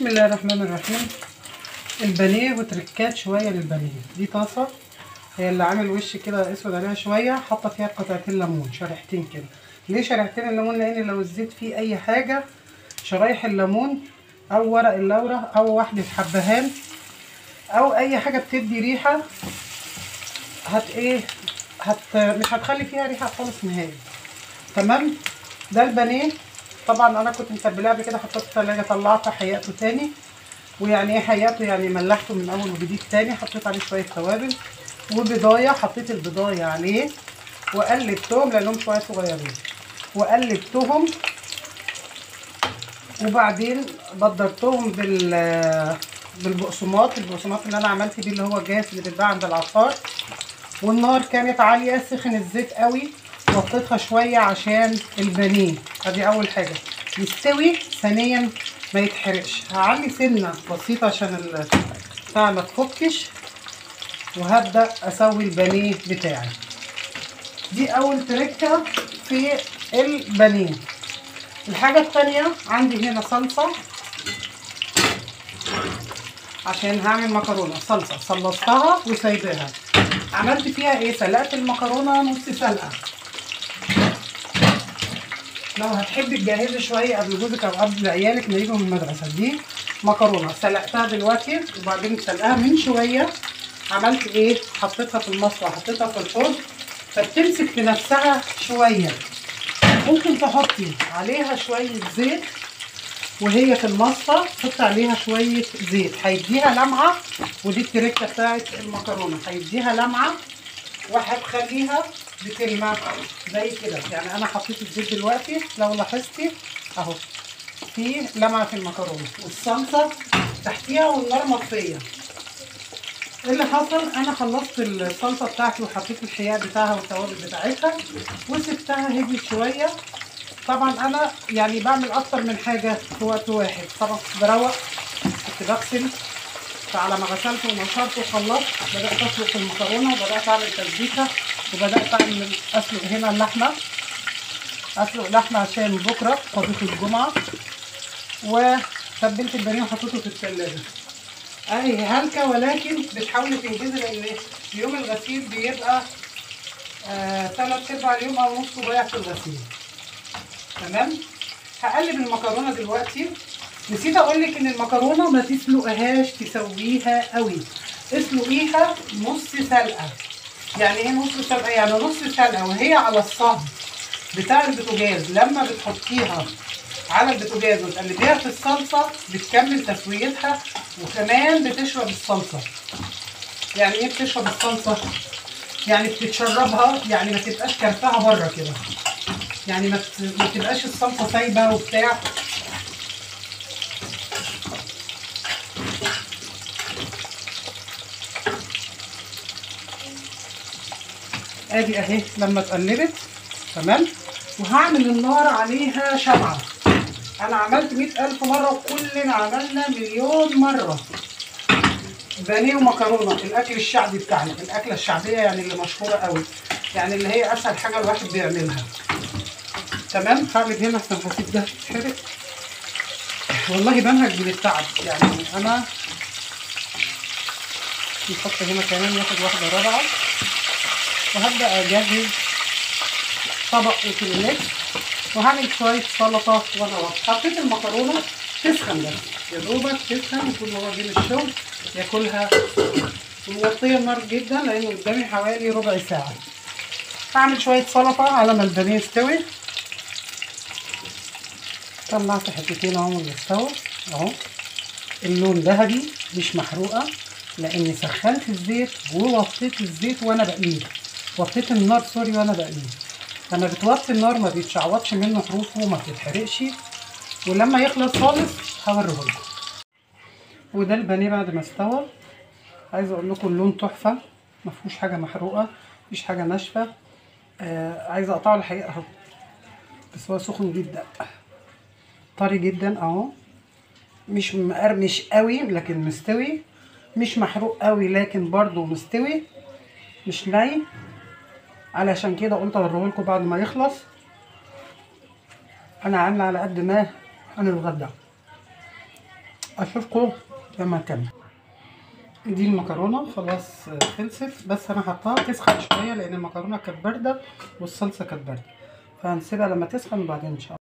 بسم الله الرحمن الرحيم. البانيه وتركات شويه للبانيه. دي طاسه هي اللي عامل وش كده اسود عليها شويه، حاطه فيها قطعتين ليمون، شريحتين كده. ليه شريحتين الليمون؟ لان لو الزيت فيه اي حاجه، شرايح الليمون او ورق اللورة او واحده حبهان او اي حاجه بتدي ريحه مش هتخلي فيها ريحه خالص نهائي. تمام. ده البانيه. طبعا انا كنت متبلاه قبل كده، حطيته في الثلاجه، طلعته حيقته تاني. ويعني ايه حيقته؟ يعني ملحته من اول وجديد تاني. حطيت عليه شويه توابل وبضايه، حطيت البضايه عليه وقلبتهم لانهم شويه صغيرين، وقلبتهم وبعدين بدرتهم بالبقسماط. البقسماط اللي انا عملت بيه اللي هو جاهز اللي بيتباع عند العطار. والنار كانت عاليه، سخن الزيت قوي، وطيتها شويه عشان البانيه. ادي اول حاجه يستوي، ثانيا ما يتحرقش. هعلي سنه بسيطه عشان البتاع ما تفكش، وهبدا اسوي البانيه بتاعي. دي اول تركه في البانيه. الحاجه الثانيه عندي هنا صلصه عشان هعمل مكرونه. صلصه صلصتها وسايباها. عملت فيها ايه؟ سلقت المكرونه نص سلقه. لو هتحبي تجهزي شويه قبل جوزك او قبل عيالك ما يجوا من المدرسه. دي مكرونه سلقتها دلوقتي وبعدين سلقاها من شويه. عملت ايه؟ حطيتها في المصفى، حطيتها في الفرن فبتمسك في نفسها شويه. ممكن تحطي عليها شويه زيت وهي في المصفى، حطي عليها شويه زيت هيديها لمعه. ودي التركه بتاعت المكرونه، هيديها لمعه وهتخليها بتلمع زي كده. يعني انا حطيت الزيت دلوقتي لو لاحظتي اهو في لمعه في المكرونه، والصلصه تحتيها والنار مطفيه. ايه اللي حصل؟ انا خلصت الصلصه بتاعتي وحطيت الحياء بتاعها والتوابل بتاعتها وسبتها هديت شويه. طبعا انا يعني بعمل اكتر من حاجه في وقت واحد. طبعا بروق، كنت بغسل، فعلى ما غسلت ونشرت وخلصت بدات اسلق المكرونه وبدات اعمل تسبيكه وبدات اسلق هنا اللحمه. اسلق لحمه عشان بكره طبيخ الجمعه. وتبلت البانيه وحطيته في الثلاجه. اهي هلكه، ولكن بتحاولي تنجزي لان يوم الغسيل بيبقى 3/4 اليوم او نصه ضايع في الغسيل. تمام. هقلب المكرونه دلوقتي. نسيت اقول لك ان المكرونه ما تسلقهاش تسويها قوي، اسلقيها نص سلقه. يعني ايه نص سلقه؟ يعني نص سلقه وهي على الصهد بتاع البوتاجاز. لما بتحطيها على البوتاجاز وتقلبيها في الصلصه بتكمل تسويتها وكمان بتشرب الصلصه. يعني ايه بتشرب الصلصه؟ يعني بتتشربها، يعني ما تبقاش كرفها بره كده، يعني ما تبقاش الصلصه سايبه وبتاع. ادي اهي لما اتقلبت. تمام. وهعمل النار عليها شمعه. انا عملت 100,000 مره وكلنا عملنا مليون مره بانيه ومكرونه. الاكل الشعبي بتاعنا، الاكله الشعبيه يعني اللي مشهوره قوي، يعني اللي هي اسهل حاجه الواحد بيعملها. تمام. هقلب هنا عشان هسيب ده يتحرق. والله بنهج من التعب. يعني انا نحط هنا كمان ناخد واحده رابعه وهبدا اجهز طبق وكلمات وهعمل شويه سلطه وانا واقفه. حطيت المكرونه تسخن بس، يا دوبك تسخن يكون هو جه من الشغل ياكلها. وموطيه النار جدا لان قدامي حوالي ربع ساعه. هعمل شويه سلطه على ما البانيه يستوي. طلعت حتتين اهو من استوى اهو، اللون ذهبي مش محروقه لاني سخنت الزيت ووطيت الزيت وانا بقليه. وطيت النار سوري وانا بقليه. لما بتوطي النار ما بيتشعوطش منه حروفه وما بتتحرقش. ولما يخلص خالص هوريهولكم. وده البانيه بعد ما استوى. عايزه اقول لكم اللون تحفه، ما فيهوش حاجه محروقه، مفيش حاجه ناشفه. عايزه اقطعه الحقيقه اهو، بس هو سخن جدا، طري جدا اهو، مش مقرمش قوي لكن مستوي، مش محروق قوي لكن برضو مستوي، مش ني. علشان كده قلت اوريهولكم بعد ما يخلص. انا عامله على قد ما هنتغدى. اشوفكم لما نكمل. دي المكرونه خلاص خلصت، بس انا حطاها تسخن شويه لان المكرونه كانت بارده والصلصه كانت بارده، فهنسيبها لما تسخن وبعدين ان شاء الله.